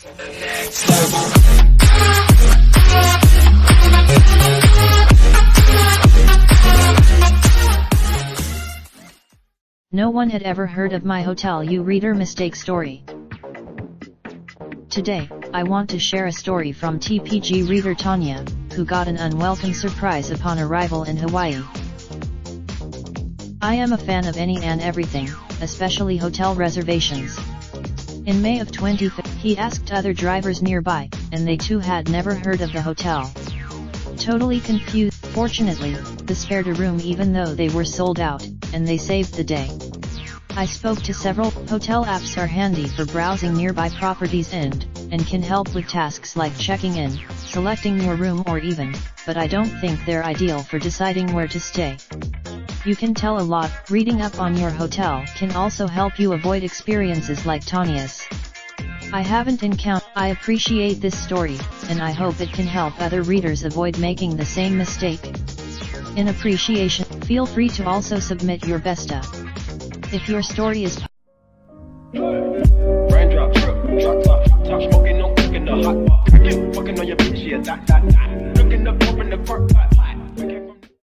No one had ever heard of my Hotel U Reader mistake story. Today, I want to share a story from TPG reader Tanya, who got an unwelcome surprise upon arrival in Hawaii. I am a fan of any and everything, especially hotel reservations. In May of 2015, he asked other drivers nearby, and they too had never heard of the hotel. Totally confused, fortunately, they spared a room even though they were sold out, and they saved the day. I spoke to several. Hotel apps are handy for browsing nearby properties and can help with tasks like checking in, selecting your room or even, but I don't think they're ideal for deciding where to stay. You can tell a lot. Reading up on your hotel can also help you avoid experiences like Tanya's. I haven't encountered. I appreciate this story, and I hope it can help other readers avoid making the same mistake. In appreciation, feel free to also submit your besta. If your story is raindrop, drop top, smoking, no cooking the hot pot. I keep fucking on your bitch, yeah, that. Looking up, open the park,